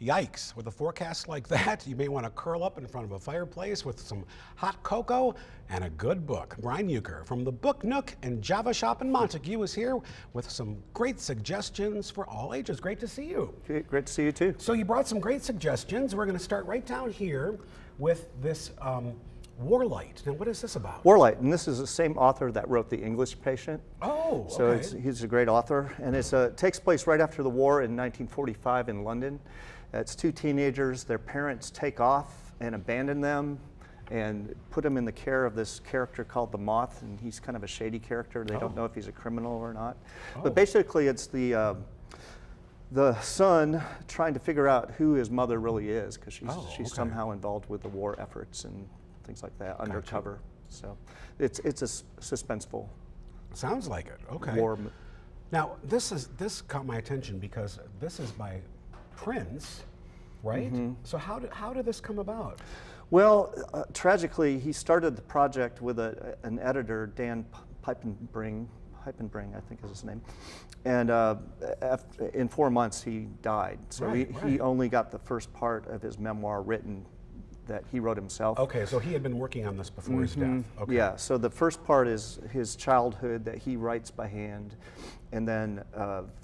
Yikes, with a forecast like that, you may want to curl up in front of a fireplace with some hot cocoa and a good book. Bryan Uecker from the Book Nook and Java Shop in Montague is here with some great suggestions for all ages. Great to see you. Great to see you too. So you brought some great suggestions. We're going to start right down here with this Warlight. Now, what is this about? Warlight, and this is the same author that wrote The English Patient. Oh, so okay. He's a great author, and it takes place right after the war in 1945 in London. It's two teenagers. Their parents take off and abandon them and put them in the care of this character called the Moth, and he's kind of a shady character. They don't know if he's a criminal or not. But basically, it's the son trying to figure out who his mother really is, because she's somehow involved with the war efforts and things like that, undercover. So it's a suspenseful. Sounds like it. Okay. War. Now this caught my attention because this is by Prince, right? Mm-hmm. So how did this come about? Well, tragically, he started the project with an editor, Dan Piepenbring, I think is his name, and in 4 months he died. So he only got the first part of his memoir written that he wrote himself. Okay, so he had been working on this before his death. Okay. Yeah, so the first part is his childhood that he writes by hand, and then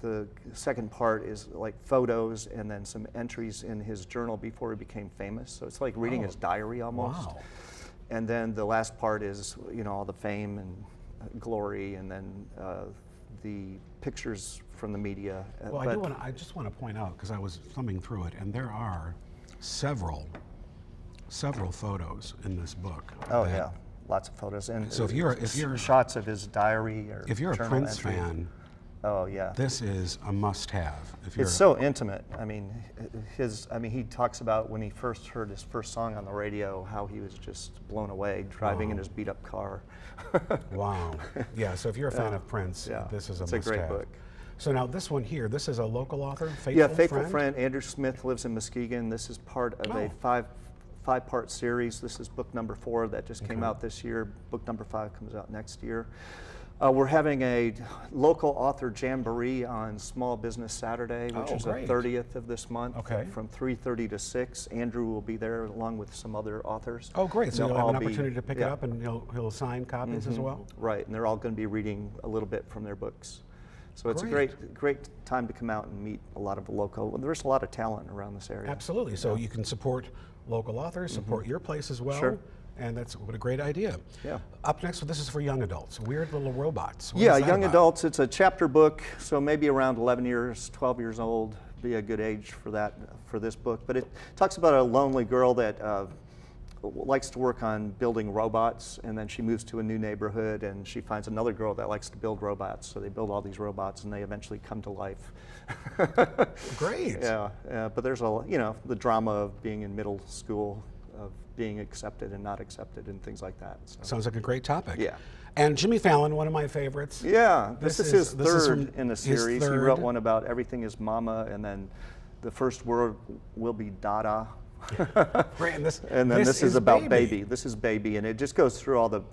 the second part is like photos and then some entries in his journal before he became famous. So it's like reading his diary almost. Wow. And then the last part is, all the fame and glory, and then the pictures from the media. Well, I just want to point out, because I was thumbing through it, and there are several photos in this book. Oh yeah, lots of photos. And so if you're shots of his diary or if you're a Prince fan, oh yeah, this is a must-have. It's so intimate. I mean, he talks about when he first heard his first song on the radio, how he was just blown away driving in his beat-up car. Wow. Yeah. So if you're a fan of Prince, this is a must-have. It's a great book. So now this one here, this is a local author, Faithful Friend. Andrew Smith lives in Muskegon. This is part of a five-part series. This is book number 4 that just came out this year. Book number 5 comes out next year. We're having a local author jamboree on Small Business Saturday, which is the 30th of this month, from 3:30 to 6. Andrew will be there along with some other authors. Oh, great. So you'll have an opportunity to pick it up, and he'll sign copies as well? Right, and they're all going to be reading a little bit from their books. So it's a great time to come out and meet a lot of there's a lot of talent around this area. Absolutely. So you can support local authors, support your place as well. Sure. And what a great idea. Yeah. Up next, this is for young adults, Weird Little Robots. Young adults, it's a chapter book, so maybe around 11 years, 12 years old, be a good age for this book. But it talks about a lonely girl that likes to work on building robots, and then she moves to a new neighborhood and she finds another girl that likes to build robots. So they build all these robots and they eventually come to life. Great. Yeah, but there's the drama of being in middle school, of being accepted and not accepted and things like that. So. Sounds like a great topic. Yeah. And Jimmy Fallon, one of my favorites. Yeah, this is his third in the series. He wrote one about Everything is Mama, and then the first word will be Dada. Great, and then this is about baby. This is baby, and it just goes through all the,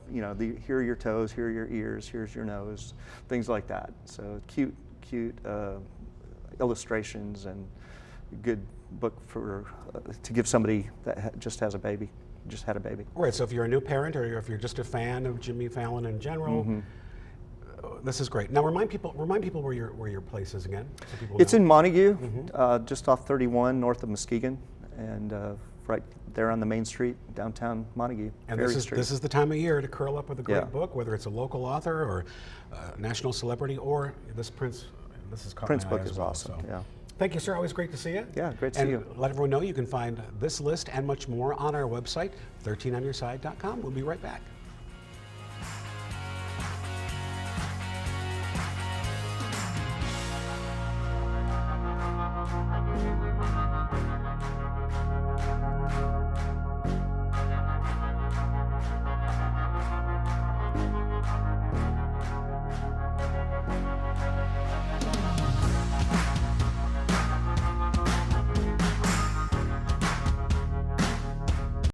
here are your toes, here are your ears, here's your nose, things like that. So cute illustrations, and good book to give somebody that just had a baby. Right. So if you're a new parent, or if you're just a fan of Jimmy Fallon in general. This is great. Now remind people where your place is again. So people it's in Montague, just off 31 north of Muskegon, and right there on the main street, downtown Montague. And this is the time of year to curl up with a great book, whether it's a local author or a national celebrity, or this Prince. This is Prince book is awesome. So. Yeah. Thank you, sir. Always great to see you. Yeah, great to see you. Let everyone know you can find this list and much more on our website, 13onyourside.com. We'll be right back.